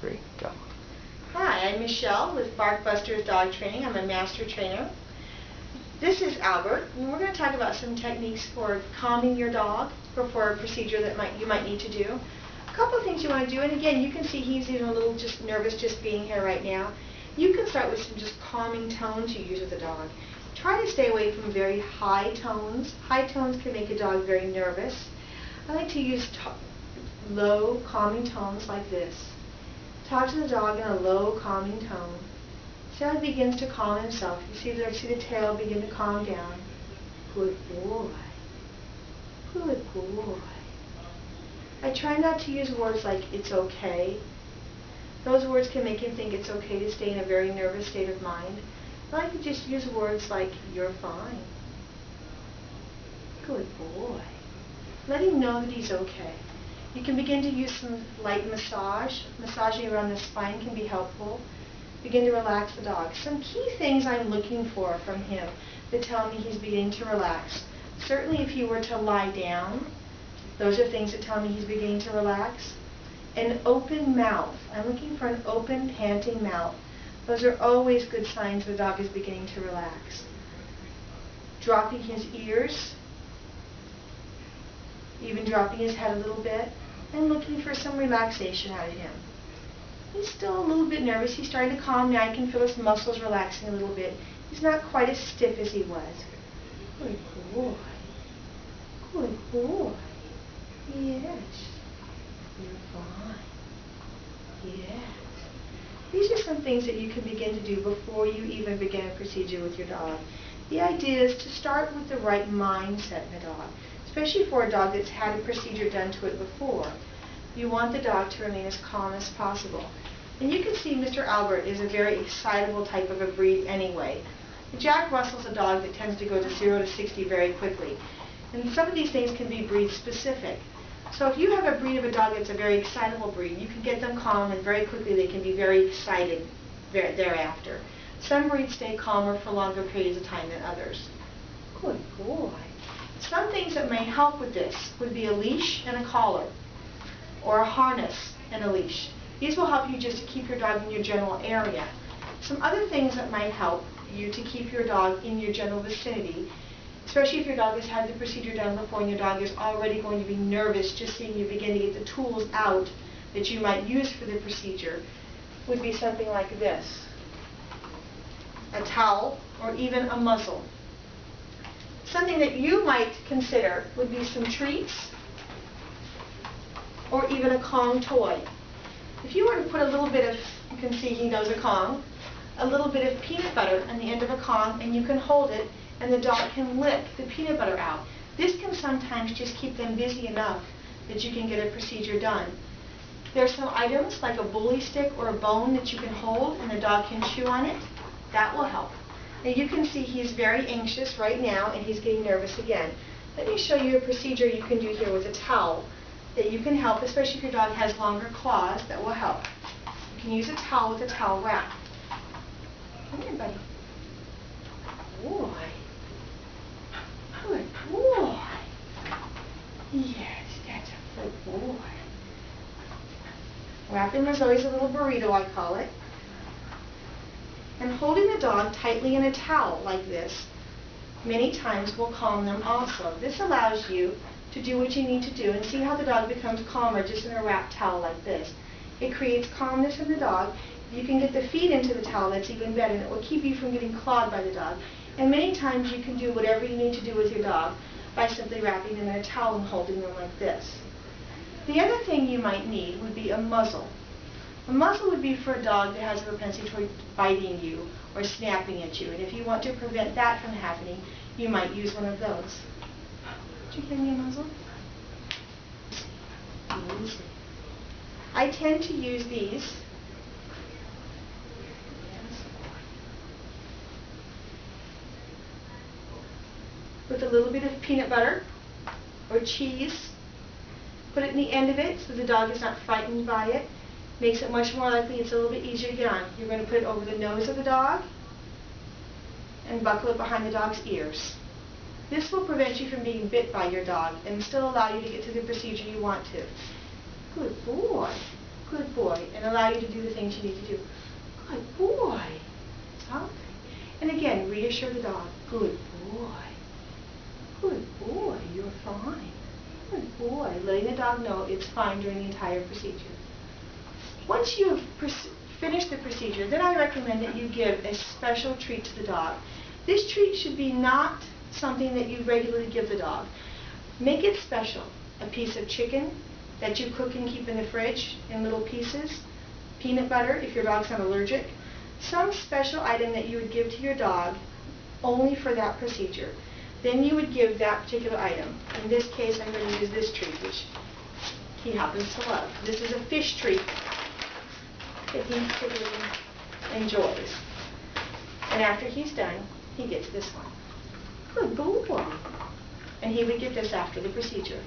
3, go. Hi, I'm Michelle with Barkbusters Dog Training. I'm a master trainer. This is Albert, and we're going to talk about some techniques for calming your dog before a procedure that you might need to do. A couple of things you want to do, and again, you can see he's even a little just nervous just being here right now. You can start with some just calming tones you use with the dog. Try to stay away from very high tones. High tones can make a dog very nervous. I like to use low, calming tones like this. Talk to the dog in a low, calming tone. See how he begins to calm himself. You see the tail begin to calm down. Good boy. Good boy. I try not to use words like, it's okay. Those words can make him think it's okay to stay in a very nervous state of mind. I like to just use words like, you're fine. Good boy. Let him know that he's okay. You can begin to use some light massage. Massaging around the spine can be helpful. Begin to relax the dog. Some key things I'm looking for from him that tell me he's beginning to relax. Certainly if he were to lie down, those are things that tell me he's beginning to relax. An open mouth. I'm looking for an open, panting mouth. Those are always good signs the dog is beginning to relax. Dropping his ears, even dropping his head a little bit, and looking for some relaxation out of him. He's still a little bit nervous. He's starting to calm now. I can feel his muscles relaxing a little bit. He's not quite as stiff as he was. Good boy. Good boy. Yes. You're fine. Yes. These are some things that you can begin to do before you even begin a procedure with your dog. The idea is to start with the right mindset in the dog, especially for a dog that's had a procedure done to it before. You want the dog to remain as calm as possible. And you can see Mr. Albert is a very excitable type of a breed anyway. The Jack Russell's a dog that tends to go to 0 to 60 very quickly. And some of these things can be breed specific. So if you have a breed of a dog that's a very excitable breed, you can get them calm and very quickly they can be very excited thereafter. Some breeds stay calmer for longer periods of time than others. Good boy. Some things that may help with this would be a leash and a collar, or a harness and a leash. These will help you just to keep your dog in your general area. Some other things that might help you to keep your dog in your general vicinity, especially if your dog has had the procedure done before and your dog is already going to be nervous just seeing you begin to get the tools out that you might use for the procedure, would be something like this. A towel or even a muzzle. Something that you might consider would be some treats or even a Kong toy. If you were to put a little bit of, you can see he knows a Kong, a little bit of peanut butter on the end of a Kong, and you can hold it and the dog can lick the peanut butter out. This can sometimes just keep them busy enough that you can get a procedure done. There are some items like a bully stick or a bone that you can hold and the dog can chew on it. That will help. Now you can see he's very anxious right now and he's getting nervous again. Let me show you a procedure you can do here with a towel that you can help, especially if your dog has longer claws, that will help. You can use a towel with a towel wrap. Come here, buddy. Boy. Good boy. Yes, that's a good boy. Wrap him as always a little burrito, I call it. And holding the dog tightly in a towel like this many times will calm them also. This allows you to do what you need to do and see how the dog becomes calmer just in a wrapped towel like this. It creates calmness in the dog. If you can get the feet into the towel, that's even better, and it will keep you from getting clawed by the dog. And many times you can do whatever you need to do with your dog by simply wrapping them in a towel and holding them like this. The other thing you might need would be a muzzle. A muzzle would be for a dog that has a propensity toward biting you or snapping at you. And if you want to prevent that from happening, you might use one of those. Did you give me a muzzle? Easy. I tend to use these with a little bit of peanut butter or cheese. Put it in the end of it so the dog is not frightened by it. Makes it much more likely it's a little bit easier to get on. You're going to put it over the nose of the dog and buckle it behind the dog's ears. This will prevent you from being bit by your dog and still allow you to get to the procedure you want to. Good boy. Good boy. And allow you to do the things you need to do. Good boy. Okay. And again, reassure the dog. Good boy. Good boy. You're fine. Good boy. Letting the dog know it's fine during the entire procedure. Once you've finished the procedure, then I recommend that you give a special treat to the dog. This treat should be not something that you regularly give the dog. Make it special. A piece of chicken that you cook and keep in the fridge in little pieces, peanut butter if your dog's not allergic, some special item that you would give to your dog only for that procedure. Then you would give that particular item. In this case, I'm going to use this treat, which he happens to love. This is a fish treat that he particularly enjoys. And after he's done, he gets this one. Good boy. And he would get this after the procedure.